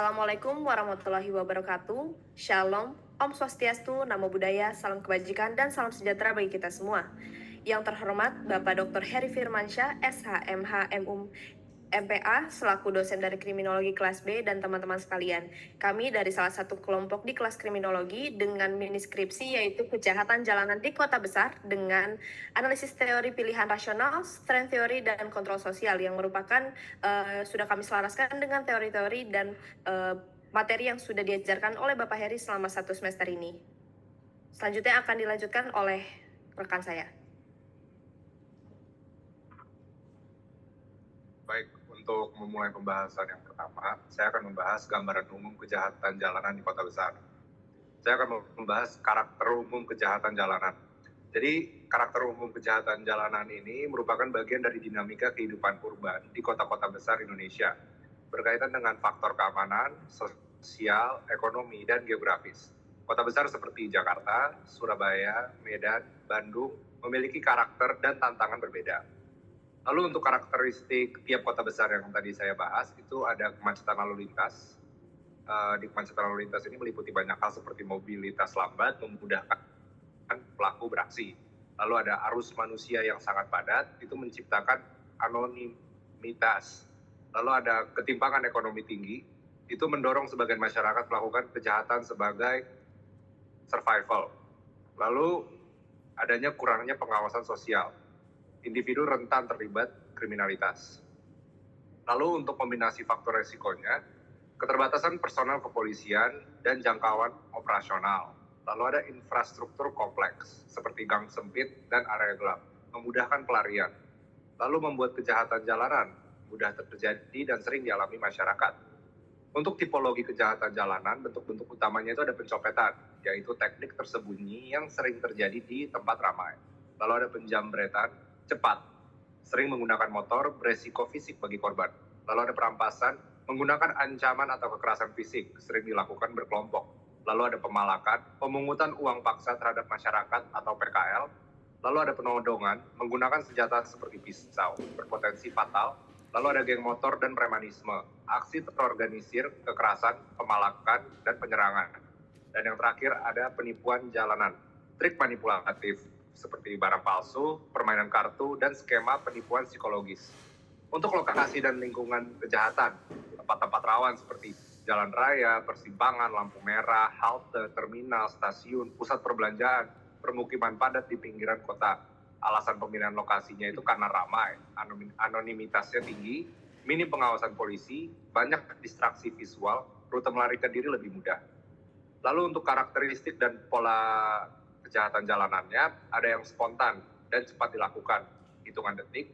Assalamualaikum warahmatullahi wabarakatuh. Shalom, Om Swastiastu, Namo Buddhaya, salam kebajikan, dan salam sejahtera bagi kita semua. Yang terhormat Bapak Dr. Heri Firmansyah, SH.MH. MUM MPA, selaku dosen dari Kriminologi kelas B, dan teman-teman sekalian. Kami dari salah satu kelompok di kelas Kriminologi dengan mini skripsi yaitu Kejahatan Jalanan di Kota Besar dengan analisis teori pilihan rasional, strength theory, dan kontrol sosial yang merupakan sudah kami selaraskan dengan teori-teori dan materi yang sudah diajarkan oleh Bapak Heri selama 1 semester ini. Selanjutnya akan dilanjutkan oleh rekan saya. Baik, untuk memulai pembahasan yang pertama, saya akan membahas gambaran umum kejahatan jalanan di kota besar. Saya akan membahas karakter umum kejahatan jalanan. Jadi, karakter umum kejahatan jalanan ini merupakan bagian dari dinamika kehidupan urban di kota-kota besar Indonesia, berkaitan dengan faktor keamanan, sosial, ekonomi, dan geografis. Kota besar seperti Jakarta, Surabaya, Medan, Bandung memiliki karakter dan tantangan berbeda. Lalu untuk karakteristik tiap kota besar yang tadi saya bahas, itu ada kemacetan lalu lintas. Di kemacetan lalu lintas ini meliputi banyak hal seperti mobilitas lambat, memudahkan pelaku beraksi. Lalu ada arus manusia yang sangat padat, itu menciptakan anonimitas. Lalu ada ketimpangan ekonomi tinggi, itu mendorong sebagian masyarakat melakukan kejahatan sebagai survival. Lalu adanya kurangnya pengawasan sosial. Individu rentan terlibat kriminalitas. Lalu untuk kombinasi faktor resikonya, keterbatasan personal kepolisian dan jangkauan operasional. Lalu ada infrastruktur kompleks seperti gang sempit dan area gelap, memudahkan pelarian. Lalu membuat kejahatan jalanan mudah terjadi dan sering dialami masyarakat. Untuk tipologi kejahatan jalanan, bentuk-bentuk utamanya itu ada pencopetan, yaitu teknik tersembunyi yang sering terjadi di tempat ramai. Lalu ada penjambretan cepat, sering menggunakan motor, beresiko fisik bagi korban. Lalu ada perampasan, menggunakan ancaman atau kekerasan fisik, sering dilakukan berkelompok. Lalu ada pemalakan, pemungutan uang paksa terhadap masyarakat atau PKL. Lalu ada penodongan, menggunakan senjata seperti pisau, berpotensi fatal. Lalu ada geng motor dan premanisme, aksi terorganisir, kekerasan, pemalakan, dan penyerangan. Dan yang terakhir ada penipuan jalanan, trik manipulatif, seperti barang palsu, permainan kartu, dan skema penipuan psikologis. Untuk lokasi dan lingkungan kejahatan, tempat-tempat rawan seperti jalan raya, persimpangan, lampu merah, halte, terminal, stasiun, pusat perbelanjaan, permukiman padat di pinggiran kota. Alasan pemilihan lokasinya itu karena ramai, anonimitasnya tinggi, minim pengawasan polisi, banyak distraksi visual, rute melarikan diri lebih mudah. Lalu untuk karakteristik dan pola kejahatan jalanannya, ada yang spontan dan cepat dilakukan, hitungan detik,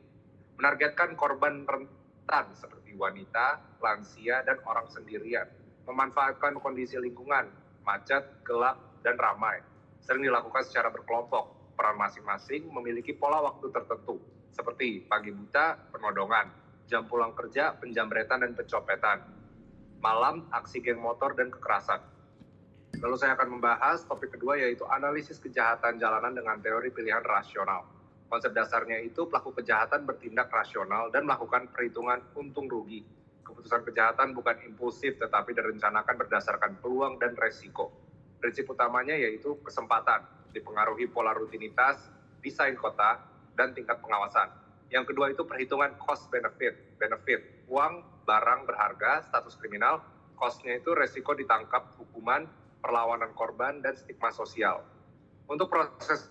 menargetkan korban rentan seperti wanita, lansia, dan orang sendirian, memanfaatkan kondisi lingkungan, macet, gelap, dan ramai, sering dilakukan secara berkelompok, peran masing-masing memiliki pola waktu tertentu, seperti pagi buta, penodongan, jam pulang kerja, penjambretan, dan pencopetan, malam, aksi geng motor, dan kekerasan. Lalu saya akan membahas topik kedua, yaitu analisis kejahatan jalanan dengan teori pilihan rasional. Konsep dasarnya itu pelaku kejahatan bertindak rasional dan melakukan perhitungan untung rugi. Keputusan kejahatan bukan impulsif tetapi direncanakan berdasarkan peluang dan resiko. Prinsip utamanya yaitu kesempatan, dipengaruhi pola rutinitas, desain kota, dan tingkat pengawasan. Yang kedua itu perhitungan cost benefit, uang, barang berharga, status kriminal, cost-nya itu resiko ditangkap, hukuman, perlawanan korban, dan stigma sosial. Untuk proses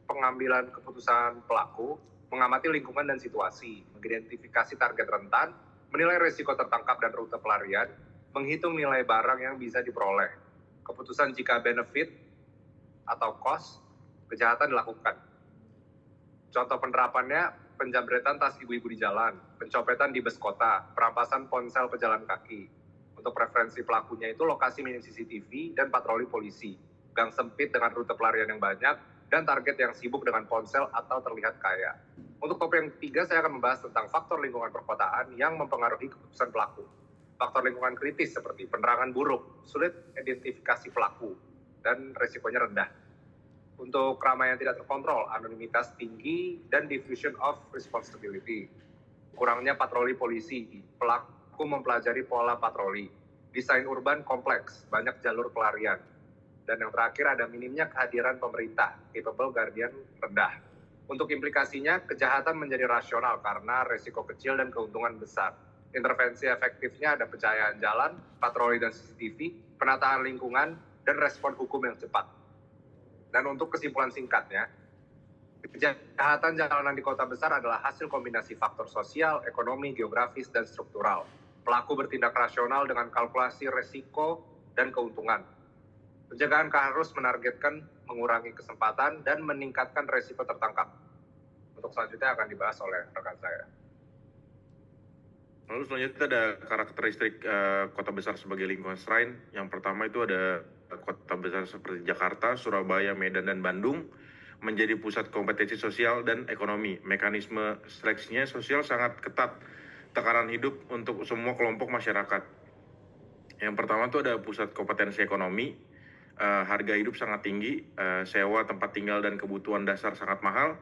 pengambilan keputusan pelaku, mengamati lingkungan dan situasi, mengidentifikasi target rentan, menilai risiko tertangkap dan rute pelarian, menghitung nilai barang yang bisa diperoleh. Keputusan jika benefit atau cost kejahatan dilakukan. Contoh penerapannya, penjambretan tas ibu-ibu di jalan, pencopetan di bus kota, perampasan ponsel pejalan kaki. Untuk preferensi pelakunya itu lokasi minim CCTV dan patroli polisi, gang sempit dengan rute pelarian yang banyak, dan target yang sibuk dengan ponsel atau terlihat kaya. Untuk topik yang ketiga, saya akan membahas tentang faktor lingkungan perkotaan yang mempengaruhi keputusan pelaku. Faktor lingkungan kritis seperti penerangan buruk, sulit identifikasi pelaku, dan resikonya rendah. Untuk keramaian tidak terkontrol, anonimitas tinggi, dan diffusion of responsibility. Kurangnya patroli polisi, pelaku mempelajari pola patroli. desain urban kompleks, banyak jalur pelarian. Dan yang terakhir ada minimnya kehadiran pemerintah, capable guardian rendah. Untuk implikasinya, kejahatan menjadi rasional karena resiko kecil dan keuntungan besar. Intervensi efektifnya ada pencahayaan jalan, patroli dan CCTV, penataan lingkungan, dan respon hukum yang cepat. Dan untuk kesimpulan singkatnya, kejahatan jalanan di kota besar adalah hasil kombinasi faktor sosial, ekonomi, geografis, dan struktural. Pelaku bertindak rasional dengan kalkulasi resiko dan keuntungan. Pencegahan harus menargetkan mengurangi kesempatan dan meningkatkan resiko tertangkap. Untuk selanjutnya akan dibahas oleh rekan saya. Lalu selanjutnya ada karakteristik kota besar sebagai lingkungan shrine. Yang pertama itu ada kota besar seperti Jakarta, Surabaya, Medan, dan Bandung menjadi pusat kompetensi sosial dan ekonomi. Mekanisme seleksinya sosial sangat ketat, tekanan hidup untuk semua kelompok masyarakat. Yang pertama itu ada pusat kompetensi ekonomi, harga hidup sangat tinggi, sewa tempat tinggal dan kebutuhan dasar sangat mahal,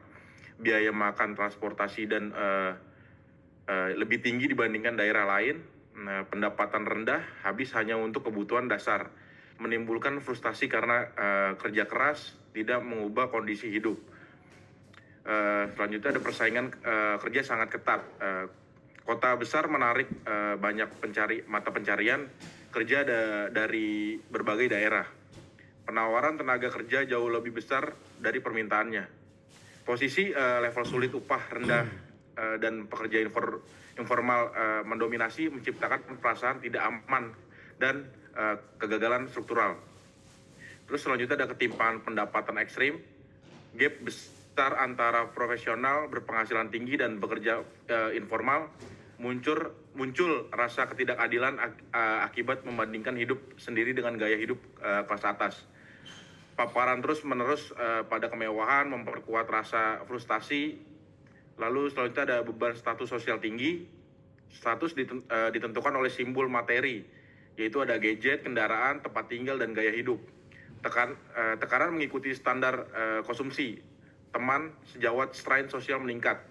biaya makan, transportasi, dan lebih tinggi dibandingkan daerah lain. Pendapatan rendah habis hanya untuk kebutuhan dasar, menimbulkan frustasi karena kerja keras tidak mengubah kondisi hidup. Selanjutnya ada persaingan kerja sangat ketat. Kota besar menarik banyak mata pencarian kerja dari berbagai daerah. Penawaran tenaga kerja jauh lebih besar dari permintaannya. Posisi level sulit, upah rendah, dan pekerja informal mendominasi, menciptakan perasaan tidak aman dan kegagalan struktural. Terus selanjutnya ada ketimpangan pendapatan ekstrim, gap besar antara profesional berpenghasilan tinggi dan bekerja informal, muncul rasa ketidakadilan akibat membandingkan hidup sendiri dengan gaya hidup kelas atas. Paparan terus-menerus pada kemewahan memperkuat rasa frustasi. Lalu selanjutnya ada beban status sosial tinggi. Status ditentukan oleh simbol materi, yaitu ada gadget, kendaraan, tempat tinggal, dan gaya hidup. Tekanan mengikuti standar konsumsi. Teman, sejawat, strain sosial meningkat.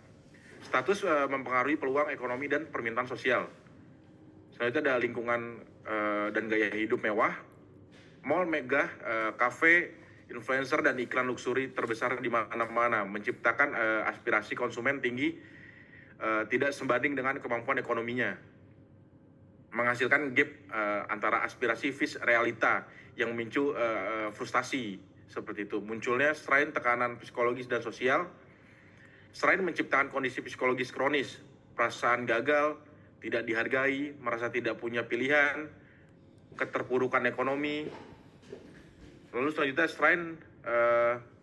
Status mempengaruhi peluang ekonomi dan permintaan sosial. Selanjutnya ada lingkungan dan gaya hidup mewah. Mall megah, kafe, influencer, dan iklan luxury terbesar di mana-mana, menciptakan aspirasi konsumen tinggi, tidak sebanding dengan kemampuan ekonominya, menghasilkan gap antara aspirasi vis realita yang memicu frustasi. Seperti itu munculnya strain tekanan psikologis dan sosial. Strain menciptakan kondisi psikologis kronis, perasaan gagal, tidak dihargai, merasa tidak punya pilihan, keterpurukan ekonomi. Lalu selanjutnya strain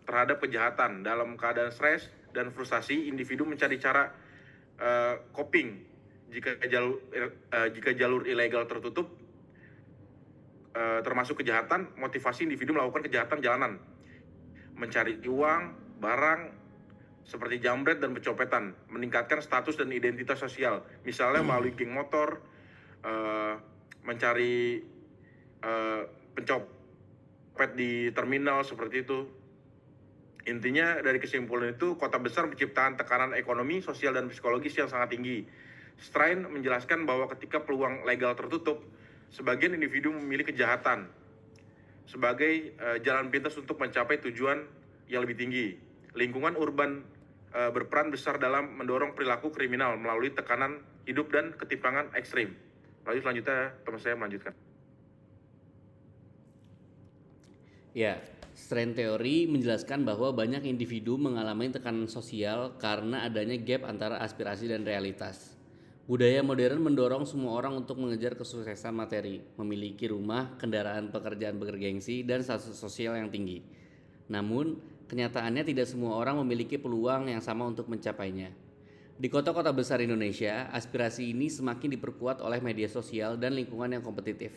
terhadap kejahatan. Dalam keadaan stres dan frustasi, individu mencari cara coping. Jika jalur ilegal tertutup, termasuk kejahatan, motivasi individu melakukan kejahatan jalanan, mencari uang, barang, seperti jambret dan pencopetan, meningkatkan status dan identitas sosial, misalnya melalui geng motor, mencari pencopet di terminal, seperti itu. Intinya dari kesimpulan itu, kota besar menciptakan tekanan ekonomi, sosial, dan psikologis yang sangat tinggi. Strain menjelaskan bahwa ketika peluang legal tertutup, sebagian individu memilih kejahatan sebagai jalan pintas untuk mencapai tujuan yang lebih tinggi. Lingkungan urban berperan besar dalam mendorong perilaku kriminal melalui tekanan hidup dan ketimpangan ekstrim. Lalu selanjutnya teman saya melanjutkan. Ya, strain teori menjelaskan bahwa banyak individu mengalami tekanan sosial karena adanya gap antara aspirasi dan realitas. Budaya modern mendorong semua orang untuk mengejar kesuksesan materi, memiliki rumah, kendaraan, pekerjaan bergengsi, dan status sosial yang tinggi. Namun, kenyataannya tidak semua orang memiliki peluang yang sama untuk mencapainya. Di kota-kota besar Indonesia, aspirasi ini semakin diperkuat oleh media sosial dan lingkungan yang kompetitif.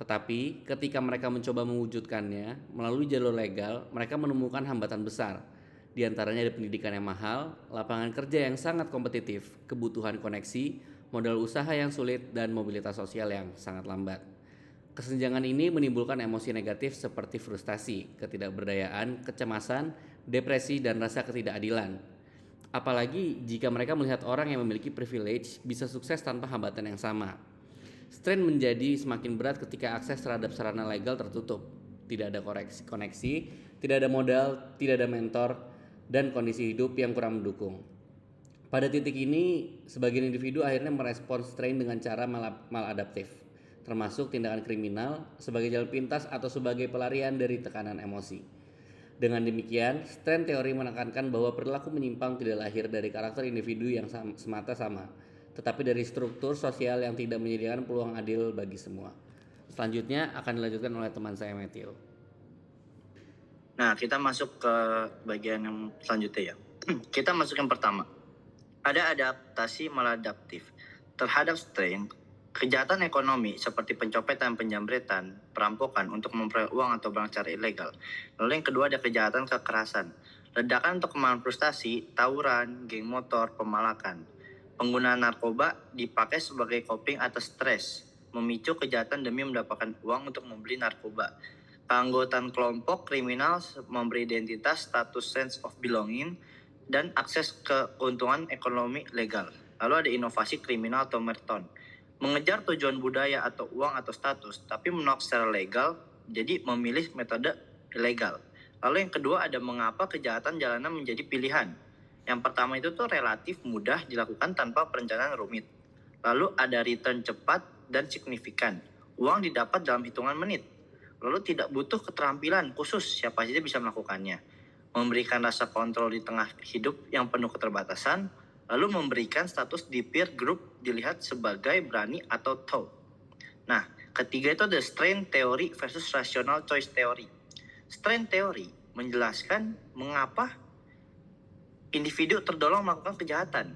Tetapi, ketika mereka mencoba mewujudkannya melalui jalur legal, mereka menemukan hambatan besar. Di antaranya ada pendidikan yang mahal, lapangan kerja yang sangat kompetitif, kebutuhan koneksi, modal usaha yang sulit, dan mobilitas sosial yang sangat lambat. Kesenjangan ini menimbulkan emosi negatif seperti frustasi, ketidakberdayaan, kecemasan, depresi, dan rasa ketidakadilan. Apalagi jika mereka melihat orang yang memiliki privilege bisa sukses tanpa hambatan yang sama. Strain menjadi semakin berat ketika akses terhadap sarana legal tertutup. Tidak ada koneksi, tidak ada modal, tidak ada mentor, dan kondisi hidup yang kurang mendukung. Pada titik ini, sebagian individu akhirnya merespons strain dengan cara maladaptif, termasuk tindakan kriminal sebagai jalan pintas atau sebagai pelarian dari tekanan emosi. Dengan demikian, strain teori menekankan bahwa perilaku menyimpang tidak lahir dari karakter individu yang semata sama, tetapi dari struktur sosial yang tidak menyediakan peluang adil bagi semua. Selanjutnya akan dilanjutkan oleh teman saya Matthew. Nah, kita masuk ke bagian yang selanjutnya ya. Kita masuk yang pertama. Ada adaptasi maladaptif. Terhadap strain, kejahatan ekonomi seperti pencopetan, penjamretan, perampokan untuk memperoleh uang atau barang secara ilegal. Lalu yang kedua ada kejahatan kekerasan. Ledakan untuk kemarahan frustasi, tawuran, geng motor, pemalakan. Penggunaan narkoba dipakai sebagai coping atas stres, memicu kejahatan demi mendapatkan uang untuk membeli narkoba. Keanggotaan kelompok kriminal memberi identitas, status, sense of belonging, dan akses ke keuntungan ekonomi legal. Lalu ada inovasi kriminal atau merton. Mengejar tujuan budaya atau uang atau status, tapi menolak secara legal, jadi memilih metode ilegal. Lalu yang kedua ada mengapa kejahatan jalanan menjadi pilihan. Yang pertama itu tuh relatif mudah dilakukan tanpa perencanaan rumit. Lalu ada return cepat dan signifikan. Uang didapat dalam hitungan menit. Lalu tidak butuh keterampilan khusus, siapa saja bisa melakukannya. Memberikan rasa kontrol di tengah hidup yang penuh keterbatasan. Lalu memberikan status di peer group dilihat sebagai berani atau tahu. Nah, ketiga itu ada strain theory versus rational choice theory. Strain theory menjelaskan mengapa individu terdorong melakukan kejahatan.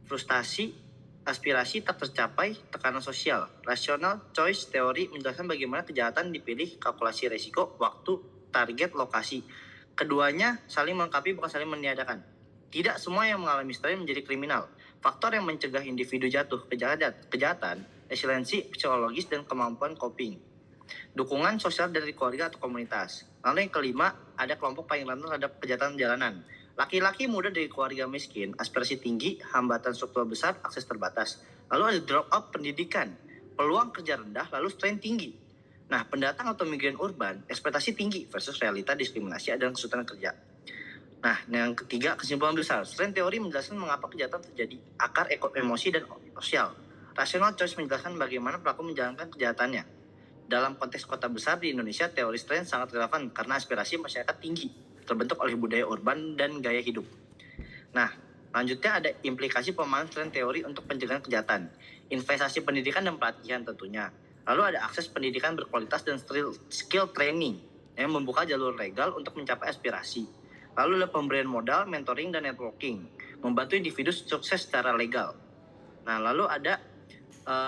Frustasi, aspirasi tak tercapai, tekanan sosial. Rational choice theory menjelaskan bagaimana kejahatan dipilih, kalkulasi resiko, waktu, target, lokasi. Keduanya saling melengkapi bukan saling meniadakan. Tidak semua yang mengalami strain menjadi kriminal. Faktor yang mencegah individu jatuh kejahatan, resiliensi psikologis dan kemampuan coping. Dukungan sosial dari keluarga atau komunitas. Lalu yang kelima, ada kelompok paling rentan terhadap kejahatan jalanan. Laki-laki muda dari keluarga miskin, aspirasi tinggi, hambatan struktural besar, akses terbatas. Lalu ada drop out pendidikan, peluang kerja rendah, lalu strain tinggi. Nah, pendatang atau migran urban, ekspektasi tinggi versus realita diskriminasi dan kesulitan kerja. Nah, yang ketiga, kesimpulan besar. Strain teori menjelaskan mengapa kejahatan terjadi, akar emosi dan sosial. Rational choice menjelaskan bagaimana pelaku menjalankan kejahatannya. Dalam konteks kota besar di Indonesia, teori strain sangat relevan karena aspirasi masyarakat tinggi, terbentuk oleh budaya urban dan gaya hidup. Nah, lanjutnya ada implikasi pemahaman strain teori untuk pencegahan kejahatan. Investasi pendidikan dan pelatihan tentunya. Lalu ada akses pendidikan berkualitas dan skill training yang membuka jalur legal untuk mencapai aspirasi. Lalu ada pemberian modal, mentoring, dan networking, membantu individu sukses secara legal. Nah, lalu ada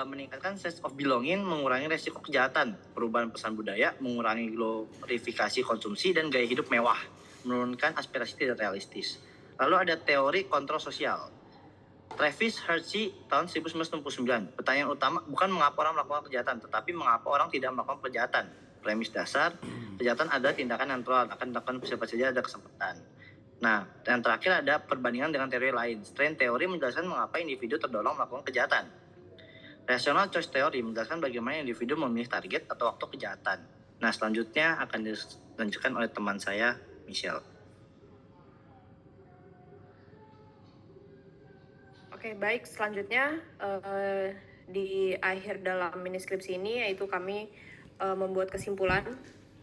meningkatkan sense of belonging, mengurangi resiko kejahatan, perubahan pesan budaya, mengurangi glorifikasi konsumsi dan gaya hidup mewah, menurunkan aspirasi tidak realistis. Lalu ada teori kontrol sosial. Travis Hershey tahun 1969. Pertanyaan utama bukan mengapa orang melakukan kejahatan, tetapi mengapa orang tidak melakukan kejahatan. Premis dasar, kejahatan adalah tindakan yang akan dilakukan siapa saja ada kesempatan. Nah, yang terakhir ada perbandingan dengan teori lain. Strain teori menjelaskan mengapa individu terdorong melakukan kejahatan. Rational choice theory menjelaskan bagaimana individu memilih target atau waktu kejahatan. Nah, selanjutnya akan dilanjutkan oleh teman saya, Michelle. Oke, baik. Selanjutnya di akhir dalam mini skripsi ini yaitu kami membuat kesimpulan,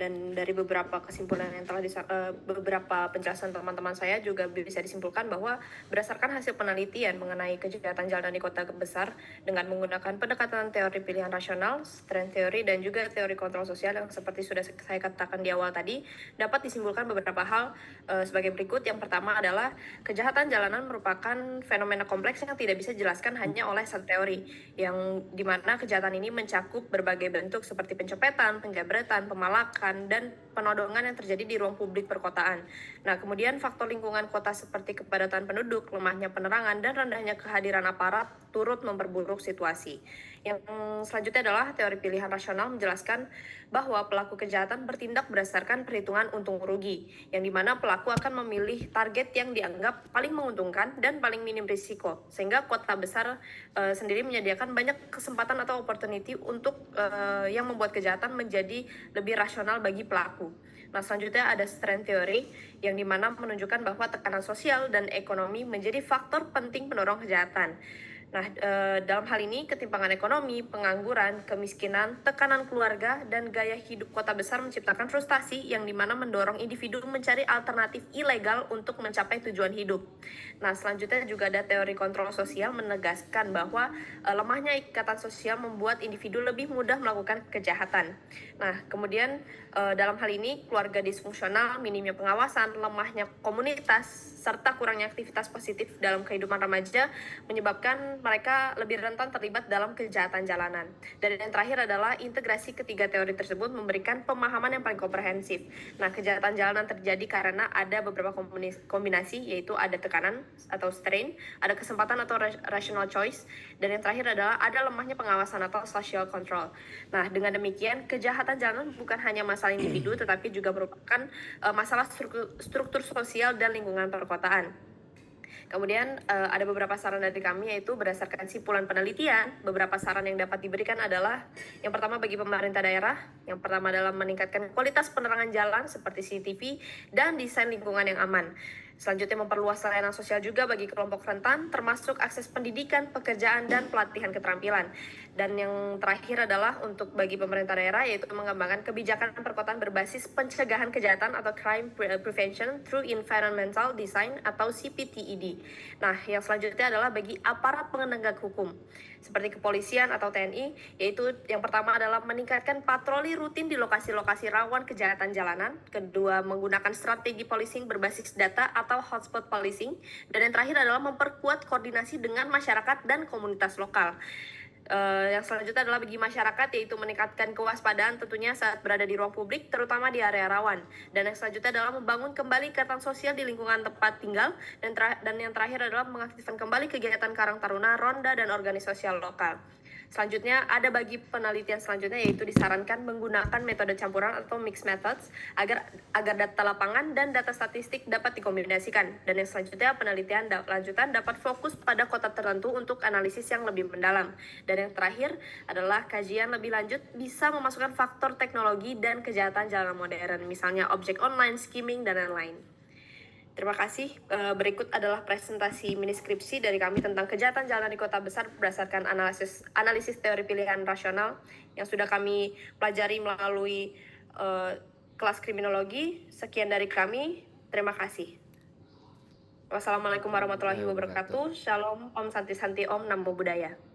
dan dari beberapa kesimpulan yang telah beberapa penjelasan teman-teman saya juga bisa disimpulkan bahwa berdasarkan hasil penelitian mengenai kejahatan jalanan di kota besar dengan menggunakan pendekatan teori pilihan rasional, strain theory, dan juga teori kontrol sosial yang seperti sudah saya katakan di awal tadi, dapat disimpulkan beberapa hal sebagai berikut. Yang pertama adalah kejahatan jalanan merupakan fenomena kompleks yang tidak bisa dijelaskan hanya oleh satu teori, yang dimana kejahatan ini mencakup berbagai bentuk seperti pencopetan, penjabretan, pemalakan, dan penodongan yang terjadi di ruang publik perkotaan. Nah, kemudian faktor lingkungan kota seperti kepadatan penduduk, lemahnya penerangan, dan rendahnya kehadiran aparat turut memperburuk situasi. Yang selanjutnya adalah teori pilihan rasional menjelaskan bahwa pelaku kejahatan bertindak berdasarkan perhitungan untung rugi, yang dimana pelaku akan memilih target yang dianggap paling menguntungkan dan paling minim risiko, sehingga kota besar sendiri menyediakan banyak kesempatan atau opportunity untuk yang membuat kejahatan menjadi lebih rasional bagi pelaku. Nah, selanjutnya ada strength theory yang dimana menunjukkan bahwa tekanan sosial dan ekonomi menjadi faktor penting pendorong kejahatan. Nah, dalam hal ini ketimpangan ekonomi, pengangguran, kemiskinan, tekanan keluarga, dan gaya hidup kota besar menciptakan frustasi yang dimana mendorong individu mencari alternatif ilegal untuk mencapai tujuan hidup. Nah, selanjutnya juga ada teori kontrol sosial menegaskan bahwa lemahnya ikatan sosial membuat individu lebih mudah melakukan kejahatan. Nah, kemudian dalam hal ini keluarga disfungsional, minimnya pengawasan, lemahnya komunitas, serta kurangnya aktivitas positif dalam kehidupan remaja menyebabkan mereka lebih rentan terlibat dalam kejahatan jalanan. Dan yang terakhir adalah integrasi ketiga teori tersebut memberikan pemahaman yang paling komprehensif. Nah, kejahatan jalanan terjadi karena ada beberapa kombinasi, yaitu ada tekanan atau strain, ada kesempatan atau rational choice, dan yang terakhir adalah ada lemahnya pengawasan atau social control. Nah, dengan demikian, kejahatan jalanan bukan hanya masalah individu, tetapi juga merupakan masalah struktur sosial dan lingkungan perkotaan. Kemudian ada beberapa saran dari kami, yaitu berdasarkan simpulan penelitian, beberapa saran yang dapat diberikan adalah yang pertama bagi pemerintah daerah, yang pertama adalah meningkatkan kualitas penerangan jalan seperti CCTV dan desain lingkungan yang aman. Selanjutnya memperluas layanan sosial juga bagi kelompok rentan, termasuk akses pendidikan, pekerjaan, dan pelatihan keterampilan. Dan yang terakhir adalah untuk bagi pemerintah daerah, yaitu mengembangkan kebijakan perkotaan berbasis pencegahan kejahatan atau crime prevention through environmental design atau CPTED. Nah, yang selanjutnya adalah bagi aparat penegak hukum seperti kepolisian atau TNI, yaitu yang pertama adalah meningkatkan patroli rutin di lokasi-lokasi rawan kejahatan jalanan, kedua menggunakan strategi policing berbasis data atau hotspot policing, dan yang terakhir adalah memperkuat koordinasi dengan masyarakat dan komunitas lokal. Yang selanjutnya adalah bagi masyarakat, yaitu meningkatkan kewaspadaan tentunya saat berada di ruang publik, terutama di area rawan. Dan yang selanjutnya adalah membangun kembali ikatan sosial di lingkungan tempat tinggal, dan yang terakhir adalah mengaktifkan kembali kegiatan Karang Taruna, Ronda, dan organisasi sosial lokal. Selanjutnya ada bagi penelitian selanjutnya, yaitu disarankan menggunakan metode campuran atau mixed methods agar data lapangan dan data statistik dapat dikombinasikan. Dan yang selanjutnya penelitian lanjutan dapat fokus pada kota tertentu untuk analisis yang lebih mendalam. Dan yang terakhir adalah kajian lebih lanjut bisa memasukkan faktor teknologi dan kejahatan jalanan modern, misalnya objek online, skimming, dan lain-lain. Terima kasih. Berikut adalah presentasi mini skripsi dari kami tentang kejahatan jalanan di kota besar berdasarkan analisis teori pilihan rasional yang sudah kami pelajari melalui kelas kriminologi. Sekian dari kami. Terima kasih. Wassalamualaikum warahmatullahi wabarakatuh. Shalom, Om Santi Santi, Om Namo Buddhaya.